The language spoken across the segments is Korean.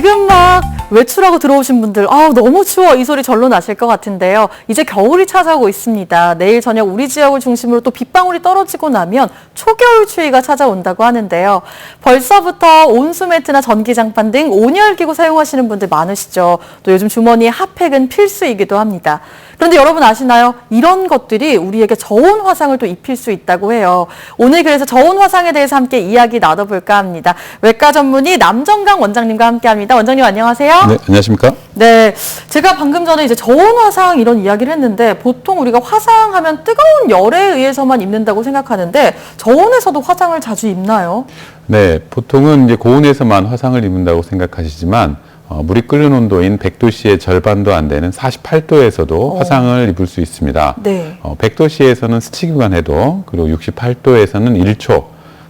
지금 막 외출하고 들어오신 분들 너무 추워 이 소리 절로 나실 것 같은데요. 이제 겨울이 찾아오고 있습니다. 내일 저녁 우리 지역을 중심으로 또 빗방울이 떨어지고 나면 초겨울 추위가 찾아온다고 하는데요. 벌써부터 온수매트나 전기장판 등 온열기구 사용하시는 분들 많으시죠. 또 요즘 주머니에 핫팩은 필수이기도 합니다. 그런데 여러분 아시나요? 이런 것들이 우리에게 저온 화상을 또 입힐 수 있다고 해요. 오늘 그래서 저온 화상에 대해서 함께 이야기 나눠볼까 합니다. 외과 전문의 남정강 원장님과 함께합니다. 원장님 안녕하세요. 네, 안녕하십니까? 네, 제가 방금 전에 이제 저온 화상 이런 이야기를 했는데 보통 우리가 화상하면 뜨거운 열에 의해서만 입는다고 생각하는데 저온에서도 화상을 자주 입나요? 네, 보통은 이제 고온에서만 화상을 입는다고 생각하시지만 물이 끓는 온도인 100도씨의 절반도 안 되는 48도에서도 화상을 입을 수 있습니다. 네. 100도씨에서는 스치기만 해도, 그리고 68도에서는 1초,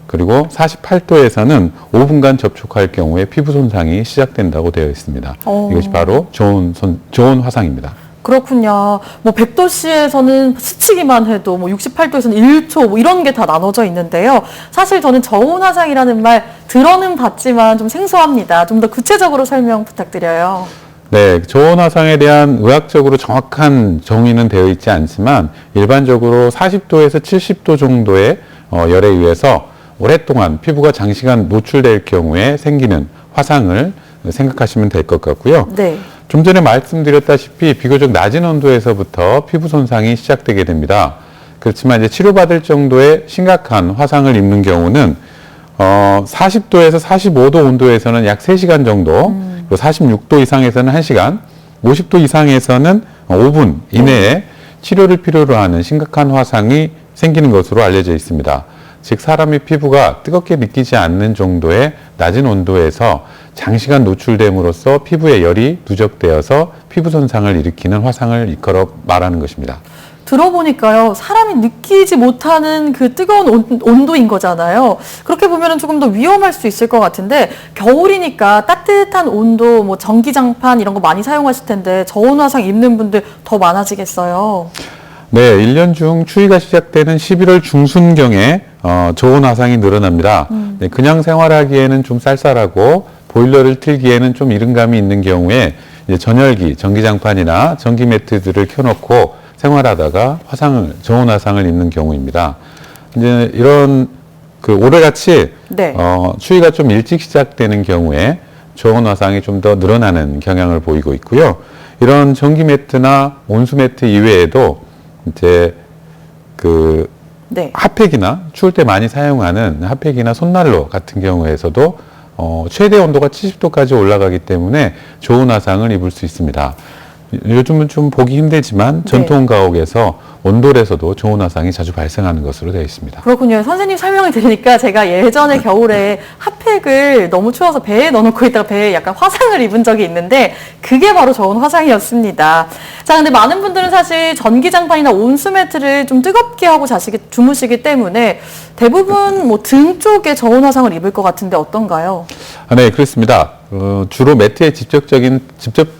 그리고 48도에서는 5분간 접촉할 경우에 피부 손상이 시작된다고 되어 있습니다. 이것이 바로 저온 화상입니다. 그렇군요. 뭐 100도씨에서는 스치기만 해도 뭐 68도에서는 1초 뭐 이런 게 다 나눠져 있는데요. 사실 저는 저온 화상이라는 말 들어는 봤지만 좀 생소합니다. 좀 더 구체적으로 설명 부탁드려요. 네, 저온 화상에 대한 의학적으로 정확한 정의는 되어 있지 않지만 일반적으로 40도에서 70도 정도의 열에 의해서 오랫동안 피부가 장시간 노출될 경우에 생기는 화상을 생각하시면 될 것 같고요. 네. 좀 전에 말씀드렸다시피 비교적 낮은 온도에서부터 피부 손상이 시작되게 됩니다. 그렇지만 이제 치료받을 정도의 심각한 화상을 입는 경우는 40도에서 45도 온도에서는 약 3시간 정도, 그리고 46도 이상에서는 1시간, 50도 이상에서는 5분 이내에 치료를 필요로 하는 심각한 화상이 생기는 것으로 알려져 있습니다. 즉 사람의 피부가 뜨겁게 느끼지 않는 정도의 낮은 온도에서 장시간 노출됨으로써 피부에 열이 누적되어서 피부 손상을 일으키는 화상을 일컬어 말하는 것입니다. 들어보니까요, 사람이 느끼지 못하는 그 뜨거운 온도인 거잖아요. 그렇게 보면 조금 더 위험할 수 있을 것 같은데, 겨울이니까 따뜻한 온도, 뭐 전기장판 이런 거 많이 사용하실 텐데, 저온 화상 입는 분들 더 많아지겠어요. 네, 1년 중 추위가 시작되는 11월 중순경에 저온 화상이 늘어납니다. 네, 그냥 생활하기에는 좀 쌀쌀하고 보일러를 틀기에는 좀 이른감이 있는 경우에 이제 전열기, 전기장판이나 전기매트들을 켜놓고 생활하다가 저온 화상을 입는 경우입니다. 이제 이런 올해같이 네. 추위가 좀 일찍 시작되는 경우에 저온 화상이 좀 더 늘어나는 경향을 보이고 있고요. 이런 전기매트나 온수매트 이외에도 이제 네. 핫팩이나 추울 때 많이 사용하는 핫팩이나 손난로 같은 경우에서도 최대 온도가 70도까지 올라가기 때문에 저온 화상을 입을 수 있습니다. 요즘은 좀 보기 힘들지만 전통 가옥에서 온돌에서도 저온 화상이 자주 발생하는 것으로 되어 있습니다. 그렇군요. 선생님 설명을 들으니까 제가 예전에 겨울에 핫팩을 너무 추워서 배에 넣어놓고 있다가 배에 약간 화상을 입은 적이 있는데 그게 바로 저온 화상이었습니다. 자, 근데 많은 분들은 사실 전기장판이나 온수매트를 좀 뜨겁게 하고 주무시기 때문에 대부분 뭐 등 쪽에 저온 화상을 입을 것 같은데 어떤가요? 네, 그렇습니다. 주로 매트에 직접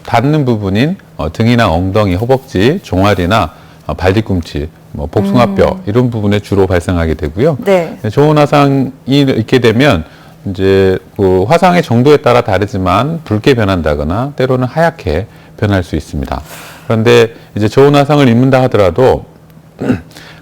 닿는 부분인 등이나 엉덩이, 허벅지, 종아리나 발뒤꿈치, 복숭아뼈 이런 부분에 주로 발생하게 되고요. 네. 저온 화상이 있게 되면 이제 화상의 정도에 따라 다르지만 붉게 변한다거나 때로는 하얗게 변할 수 있습니다. 그런데 이제 저온 화상을 입는다 하더라도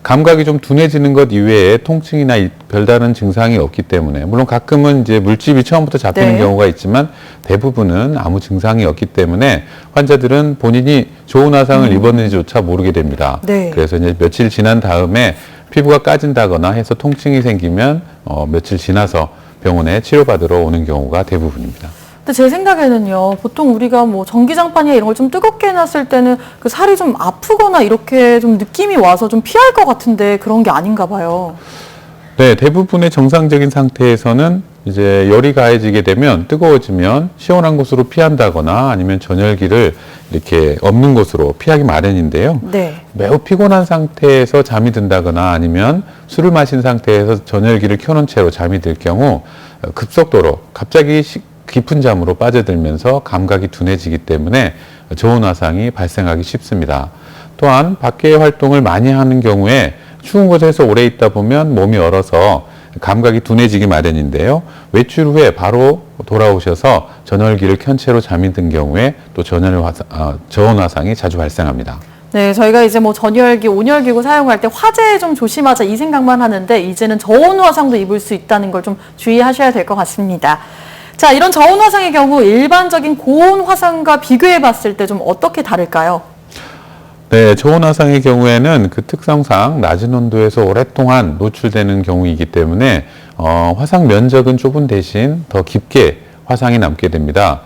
감각이 좀 둔해지는 것 이외에 통증이나 별다른 증상이 없기 때문에 물론 가끔은 이제 물집이 처음부터 잡히는 경우가 있지만 대부분은 아무 증상이 없기 때문에 환자들은 본인이 저온 화상을 입었는지조차 모르게 됩니다. 네. 그래서 이제 며칠 지난 다음에 피부가 까진다거나 해서 통증이 생기면 며칠 지나서 병원에 치료받으러 오는 경우가 대부분입니다. 근데 제 생각에는요, 보통 우리가 뭐 전기장판이나 이런 걸 좀 뜨겁게 해놨을 때는 그 살이 좀 아프거나 이렇게 좀 느낌이 와서 좀 피할 것 같은데 그런 게 아닌가 봐요. 네, 대부분의 정상적인 상태에서는 이제 열이 가해지게 되면 뜨거워지면 시원한 곳으로 피한다거나 아니면 전열기를 이렇게 없는 곳으로 피하기 마련인데요. 네. 매우 피곤한 상태에서 잠이 든다거나 아니면 술을 마신 상태에서 전열기를 켜놓은 채로 잠이 들 경우 급속도로 갑자기 깊은 잠으로 빠져들면서 감각이 둔해지기 때문에 저온 화상이 발생하기 쉽습니다. 또한 밖의 활동을 많이 하는 경우에 추운 곳에서 오래 있다 보면 몸이 얼어서 감각이 둔해지기 마련인데요. 외출 후에 바로 돌아오셔서 전월기를 켠 채로 잠이 든 경우에 또 저온 화상이 자주 발생합니다. 네, 저희가 이제 뭐 전열기, 온열기구 사용할 때 화재 좀 조심하자 이 생각만 하는데 이제는 저온 화상도 입을 수 있다는 걸 좀 주의하셔야 될 것 같습니다. 자, 이런 저온 화상의 경우 일반적인 고온 화상과 비교해 봤을 때 좀 어떻게 다를까요? 네, 저온 화상의 경우에는 그 특성상 낮은 온도에서 오랫동안 노출되는 경우이기 때문에 화상 면적은 좁은 대신 더 깊게 화상이 남게 됩니다.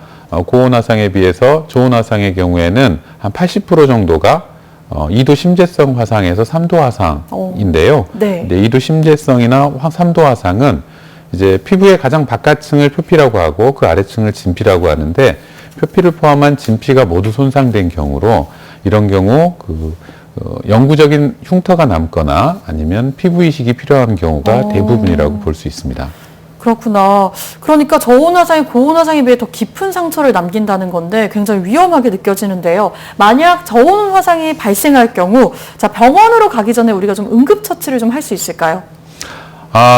고온 화상에 비해서 저온 화상의 경우에는 한 80% 정도가 2도 심재성 화상에서 3도 화상인데요. 네. 2도 심재성이나 3도 화상은 이제 피부의 가장 바깥층을 표피라고 하고 그 아래층을 진피라고 하는데 표피를 포함한 진피가 모두 손상된 경우로 이런 경우 영구적인 흉터가 남거나 아니면 피부 이식이 필요한 경우가 대부분이라고 볼 수 있습니다. 그렇구나. 그러니까 저온 화상이 고온 화상에 비해 더 깊은 상처를 남긴다는 건데 굉장히 위험하게 느껴지는데요. 만약 저온 화상이 발생할 경우 자, 병원으로 가기 전에 우리가 좀 응급처치를 좀 할 수 있을까요?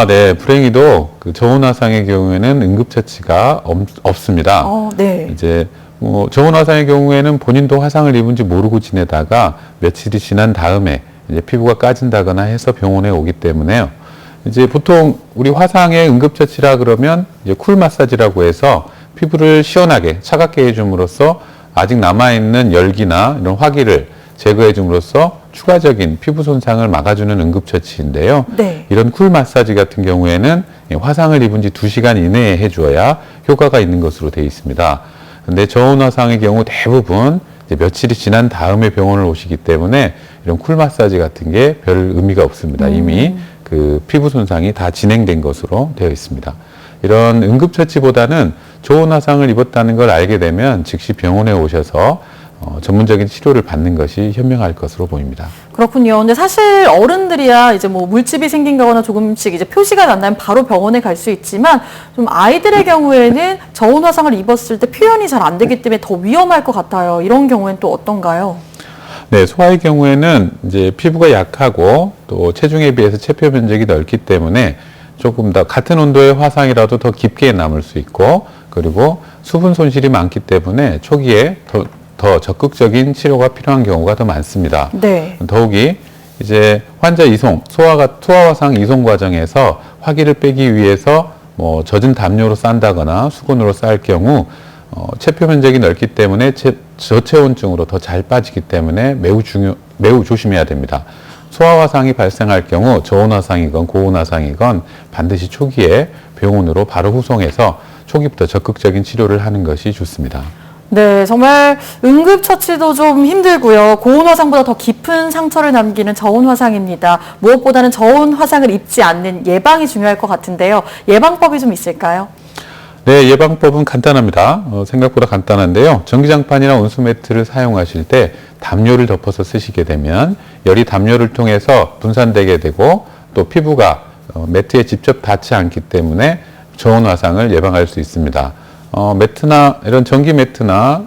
네. 불행히도 그 저온 화상의 경우에는 응급처치가 없습니다. 네. 이제 저온 화상의 경우에는 본인도 화상을 입은지 모르고 지내다가 며칠이 지난 다음에 이제 피부가 까진다거나 해서 병원에 오기 때문에요. 이제 보통 우리 화상의 응급처치라 그러면 이제 쿨 마사지라고 해서 피부를 시원하게 차갑게 해줌으로써 아직 남아있는 열기나 이런 화기를 제거해 줌으로써 추가적인 피부 손상을 막아주는 응급처치인데요. 네. 이런 쿨 마사지 같은 경우에는 화상을 입은 지 2시간 이내에 해주어야 효과가 있는 것으로 되어 있습니다. 근데 저온 화상의 경우 대부분 이제 며칠이 지난 다음에 병원을 오시기 때문에 이런 쿨 마사지 같은 게 별 의미가 없습니다. 이미 그 피부 손상이 다 진행된 것으로 되어 있습니다. 이런 응급처치보다는 저온 화상을 입었다는 걸 알게 되면 즉시 병원에 오셔서 전문적인 치료를 받는 것이 현명할 것으로 보입니다. 그렇군요. 근데 사실 어른들이야 이제 뭐 물집이 생긴 거나 조금씩 이제 표시가 난다면 바로 병원에 갈 수 있지만 좀 아이들의 경우에는 저온 화상을 입었을 때 표현이 잘 안 되기 때문에 더 위험할 것 같아요. 이런 경우에는 또 어떤가요? 네, 소아의 경우에는 이제 피부가 약하고 또 체중에 비해서 체표 면적이 넓기 때문에 조금 더 같은 온도의 화상이라도 더 깊게 남을 수 있고 그리고 수분 손실이 많기 때문에 초기에 더 적극적인 치료가 필요한 경우가 더 많습니다. 네. 더욱이 이제 환자 소아 화상 이송 과정에서 화기를 빼기 위해서 뭐 젖은 담요로 싼다거나 수건으로 쌀 경우 체표 면적이 넓기 때문에 저체온증으로 더 잘 빠지기 때문에 매우 조심해야 됩니다. 소아 화상이 발생할 경우 저온 화상이건 고온 화상이건 반드시 초기에 병원으로 바로 후송해서 초기부터 적극적인 치료를 하는 것이 좋습니다. 네, 정말 응급처치도 좀 힘들고요. 고온 화상보다 더 깊은 상처를 남기는 저온 화상입니다. 무엇보다는 저온 화상을 입지 않는 예방이 중요할 것 같은데요. 예방법이 좀 있을까요? 네, 예방법은 간단합니다. 생각보다 간단한데요. 전기장판이나 온수매트를 사용하실 때 담요를 덮어서 쓰시게 되면 열이 담요를 통해서 분산되게 되고 또 피부가 매트에 직접 닿지 않기 때문에 저온 화상을 예방할 수 있습니다. 매트나 이런 전기 매트나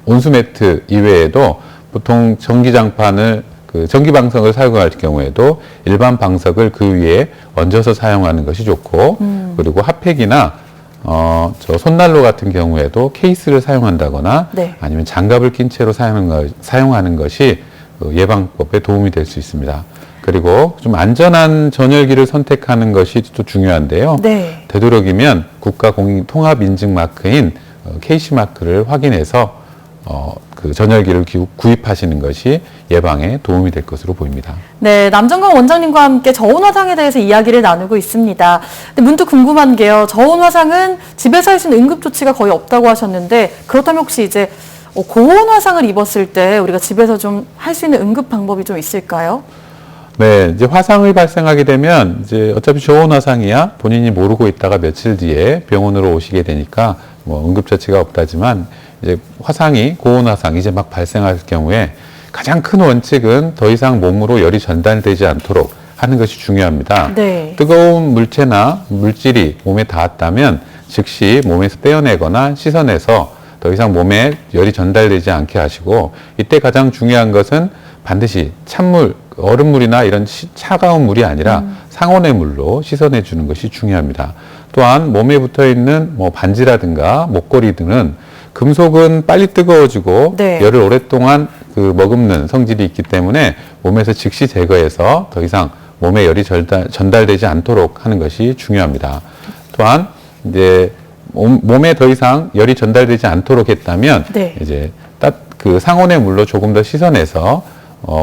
온수 매트 이외에도 보통 전기장판을 전기 방석을 사용할 경우에도 일반 방석을 그 위에 얹어서 사용하는 것이 좋고 그리고 핫팩이나 저 손난로 같은 경우에도 케이스를 사용한다거나 네. 아니면 장갑을 낀 채로 사용하는 것이 예방법에 도움이 될 수 있습니다. 그리고 좀 전열기를 선택하는 것이 또 중요한데요. 네. 되도록이면 국가공인통합인증마크인 KC마크를 확인해서 그 전열기를 구입하시는 것이 예방에 도움이 될 것으로 보입니다. 네, 남정광 원장님과 함께 저온 화상에 대해서 이야기를 나누고 있습니다. 근데 문득 궁금한 게요. 저온 화상은 집에서 할 수 있는 응급조치가 거의 없다고 하셨는데 그렇다면 혹시 이제 고온 화상을 입었을 때 우리가 집에서 좀 할 수 있는 응급 방법이 좀 있을까요? 네, 이제 화상이 발생하게 되면 이제 어차피 저온 화상이야 본인이 모르고 있다가 며칠 뒤에 병원으로 오시게 되니까 뭐 응급처치가 없다지만 이제 고온 화상 이제 막 발생할 경우에 가장 큰 원칙은 더 이상 몸으로 열이 전달되지 않도록 하는 것이 중요합니다. 네. 뜨거운 물체나 물질이 몸에 닿았다면 즉시 몸에서 떼어내거나 씻어내서 더 이상 몸에 열이 전달되지 않게 하시고 이때 가장 중요한 것은 반드시 찬물, 얼음물이나 이런 차가운 물이 아니라 상온의 물로 씻어내 주는 것이 중요합니다. 또한 몸에 붙어 있는 뭐 반지라든가 목걸이 등은 금속은 빨리 뜨거워지고 네. 열을 오랫동안 머금는 성질이 있기 때문에 몸에서 즉시 제거해서 더 이상 몸에 열이 전달되지 않도록 하는 것이 중요합니다. 또한 이제 몸에 더 이상 열이 전달되지 않도록 했다면 네. 이제 상온의 물로 조금 더 씻어내서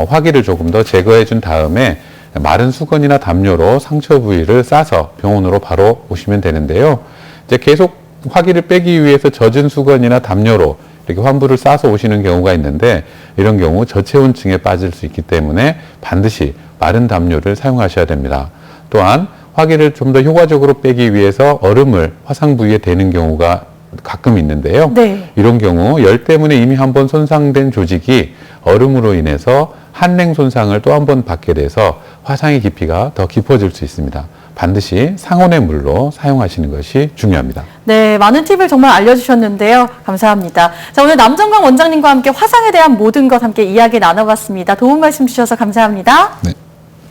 화기를 조금 더 제거해 준 다음에 마른 수건이나 담요로 상처 부위를 싸서 병원으로 바로 오시면 되는데요. 이제 계속 화기를 빼기 위해서 젖은 수건이나 담요로 이렇게 환부를 싸서 오시는 경우가 있는데 이런 경우 저체온증에 빠질 수 있기 때문에 반드시 마른 담요를 사용하셔야 됩니다. 또한 화기를 좀 더 효과적으로 빼기 위해서 얼음을 화상 부위에 대는 경우가 가끔 있는데요. 네. 이런 경우 열 때문에 이미 한번 손상된 조직이 얼음으로 인해서 한랭 손상을 또 한 번 받게 돼서 화상의 깊이가 더 깊어질 수 있습니다. 반드시 상온의 물로 사용하시는 것이 중요합니다. 네, 많은 팁을 정말 알려주셨는데요. 감사합니다. 자, 오늘 남정광 원장님과 함께 화상에 대한 모든 것 함께 이야기 나눠봤습니다. 도움 말씀 주셔서 감사합니다. 네.